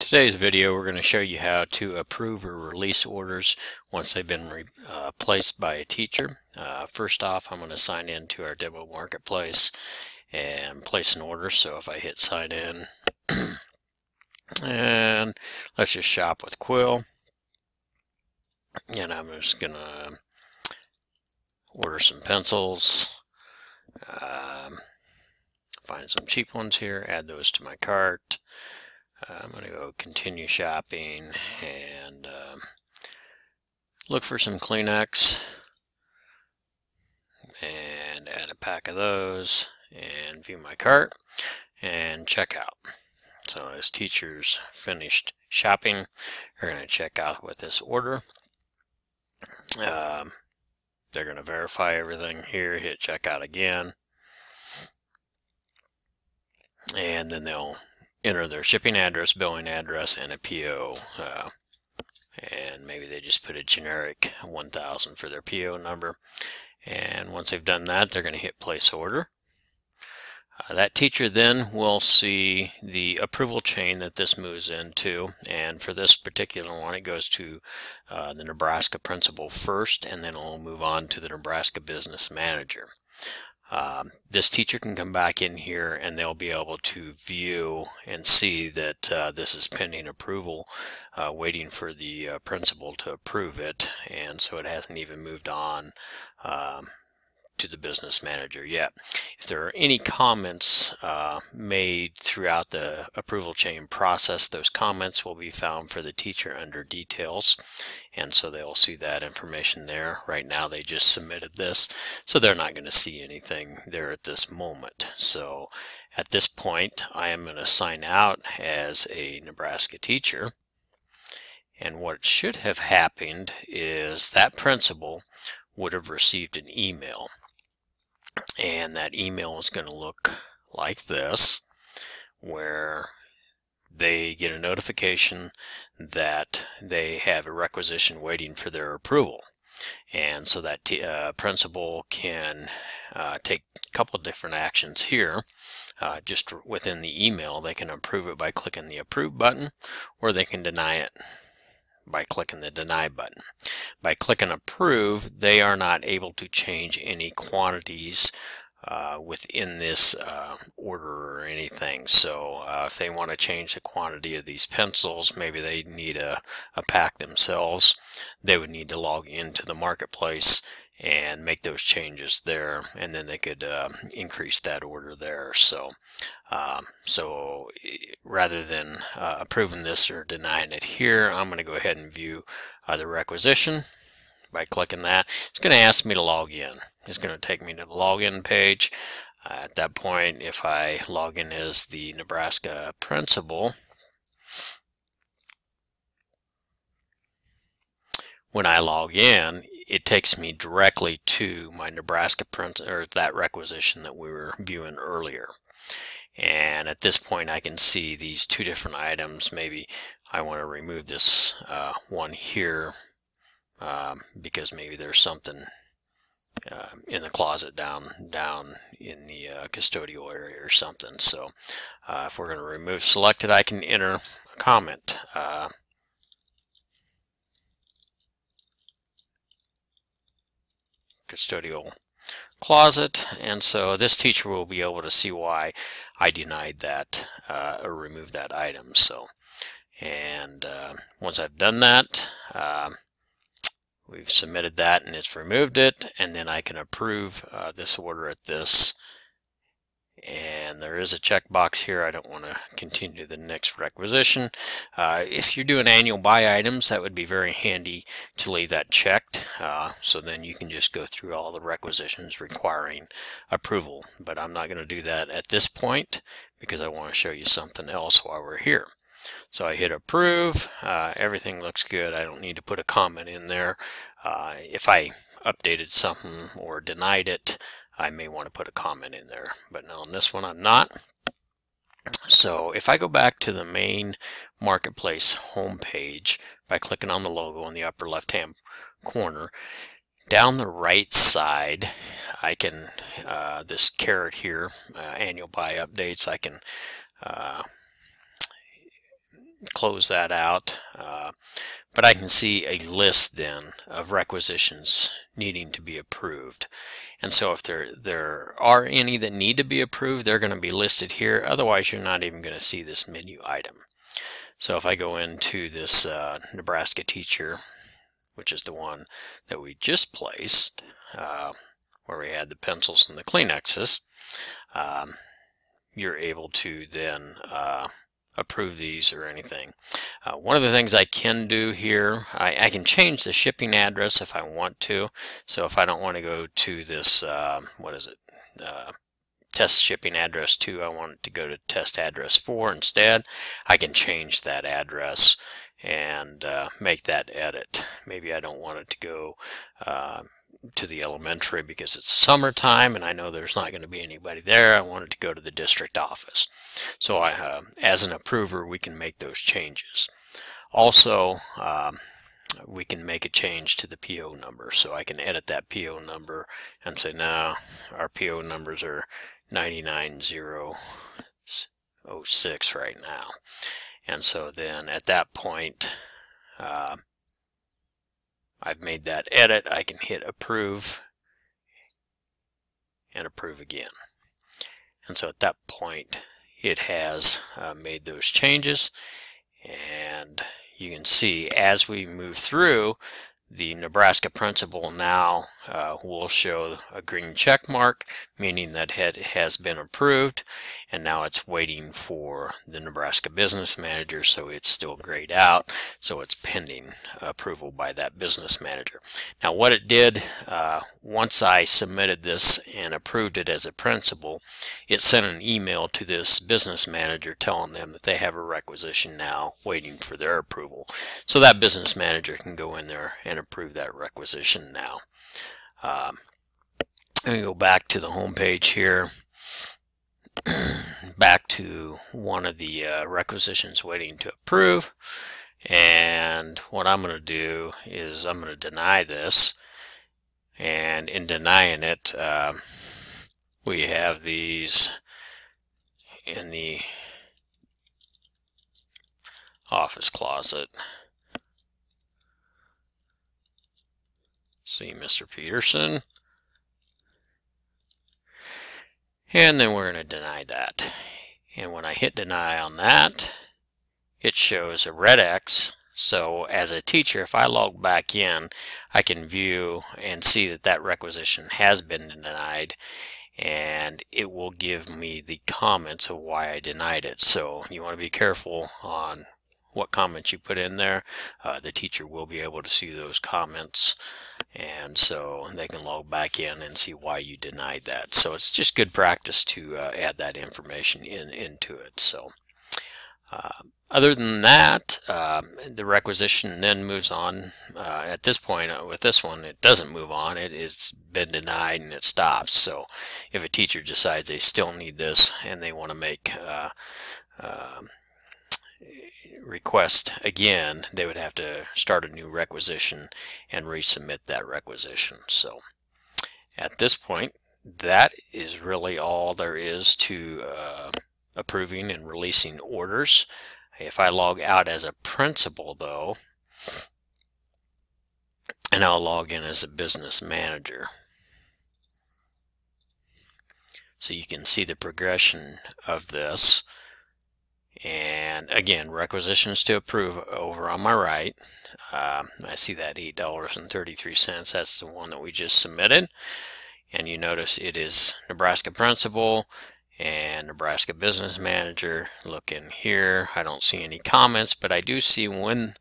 today's video, we're going to show you how to approve or release orders once they've been placed by a teacher. First off, I'm going to sign in to our demo marketplace and place an order. So if I hit sign in, and let's just shop with Quill, and I'm just going to order some pencils, find some cheap ones here, add those to my cart. I'm going to go continue shopping and look for some Kleenex and add a pack of those and view my cart and check out. So as teachers finished shopping, they're going to check out with this order. They're going to verify everything here, hit checkout again, and then they'll enter their shipping address, billing address, and a PO. And maybe they just put a generic 1000 for their PO number. And once they've done that, they're going to hit place order. That teacher then will see the approval chain that this moves into. And for this particular one, it goes to the Nebraska principal first, and then it will move on to the Nebraska business manager. This teacher can come back in here and they'll be able to view and see that this is pending approval, waiting for the principal to approve it, and so it hasn't even moved on to the business manager yet. If there are any comments made throughout the approval chain process, those comments will be found for the teacher under details, and so they'll see that information there. Right now they just submitted this, so they're not going to see anything there at this moment. So at this point I am going to sign out as a Nebraska teacher, and what should have happened is that principal would have received an email. And that email is going to look like this, where they get a notification that they have a requisition waiting for their approval. And so that principal can take a couple of different actions here. Just within the email, they can approve it by clicking the approve button, or they can deny it by clicking the deny button. By clicking approve, they are not able to change any quantities within this order or anything. So if they want to change the quantity of these pencils, maybe they need a pack themselves, they would need to log into the marketplace and make those changes there, and then they could increase that order there. So rather than approving this or denying it here, I'm going to go ahead and view the requisition. By clicking that, it's going to ask me to log in. It's going to take me to the login page. At that point, if I log in as the Nebraska principal, when I log in, it takes me directly to my Nebraska or that requisition that we were viewing earlier. And at this point, I can see these two different items. Maybe I want to remove this one here because maybe there's something in the closet down in the custodial area or something. So if we're going to remove selected, I can enter a comment. Custodial closet, and so this teacher will be able to see why I denied that or removed that item. So, and once I've done that, we've submitted that and it's removed it, and then I can approve this order at this. And there is a checkbox here. I don't want to continue the next requisition. If you're doing annual buy items, that would be very handy to leave that checked. So then you can just go through all the requisitions requiring approval. But I'm not going to do that at this point because I want to show you something else while we're here. So I hit approve. Everything looks good. I don't need to put a comment in there. If I updated something or denied it, I may want to put a comment in there, but no, on this one I'm not. So if I go back to the main marketplace homepage by clicking on the logo in the upper left hand corner, down the right side I can this caret here, annual buy updates, I can close that out. But I can see a list then of requisitions needing to be approved. And so if there are any that need to be approved, they're going to be listed here. Otherwise, you're not even going to see this menu item. So if I go into this Nebraska teacher, which is the one that we just placed, where we had the pencils and the Kleenexes, you're able to then approve these or anything. One of the things I can do here, I can change the shipping address if I want to. So if I don't want to go to this, what is it, test shipping address 2, I want it to go to test address 4 instead, I can change that address and make that edit. Maybe I don't want it to go to the elementary because it's summertime and I know there's not going to be anybody there. I want it to go to the district office. So as an approver, we can make those changes. Also, we can make a change to the PO number. So I can edit that PO number and say, no, our PO numbers are 99006 right now. And so then at that point, I've made that edit. I can hit approve and approve again. And so at that point, it has made those changes. And you can see as we move through, the Nebraska principal now will show a green check mark, meaning that it has been approved, and now it's waiting for the Nebraska business manager, so it's still grayed out, so it's pending approval by that business manager. Now what it did, once I submitted this and approved it as a principal, it sent an email to this business manager telling them that they have a requisition now waiting for their approval. So that business manager can go in there and approve that requisition now. Let me go back to the home page here, back to one of the requisitions waiting to approve, and what I'm going to do is I'm going to deny this, and in denying it, we have these in the office closet. See Mr. Peterson, and then we're going to deny that. And when I hit deny on that, it shows a red X. So as a teacher, if I log back in, I can view and see that that requisition has been denied, and it will give me the comments of why I denied it. So you want to be careful on what comments you put in there. The teacher will be able to see those comments, and so they can log back in and see why you denied that. So it's just good practice to add that information into it. So other than that, the requisition then moves on. At this point, with this one, it doesn't move on. It's been denied and it stops. So if a teacher decides they still need this and they want to make request again, they would have to start a new requisition and resubmit that requisition. So at this point, that is really all there is to approving and releasing orders. If I log out as a principal though, and I'll log in as a business manager, so you can see the progression of this. And again, requisitions to approve over on my right. I see that $8.33. That's the one that we just submitted. And you notice it is Nebraska Principal and Nebraska Business Manager. Look in here. I don't see any comments, but I do see when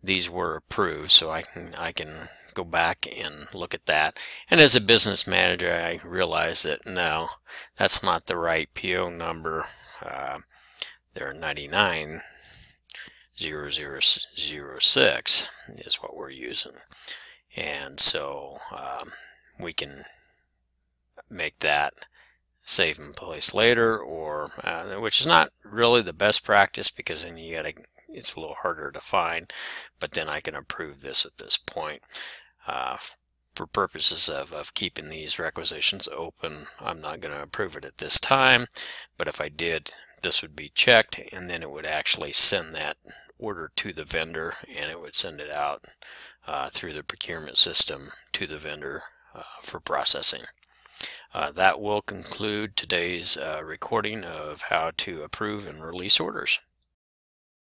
these were approved. So I can go back and look at that. And as a business manager, I realize that no, that's not the right PO number. They're 99006 is what we're using, and so we can make that save in place later, or which is not really the best practice because then it's a little harder to find. But then I can approve this at this point. For purposes of keeping these requisitions open, I'm not going to approve it at this time, but if I did this would be checked, and then it would actually send that order to the vendor, and it would send it out through the procurement system to the vendor for processing. That will conclude today's recording of how to approve and release orders.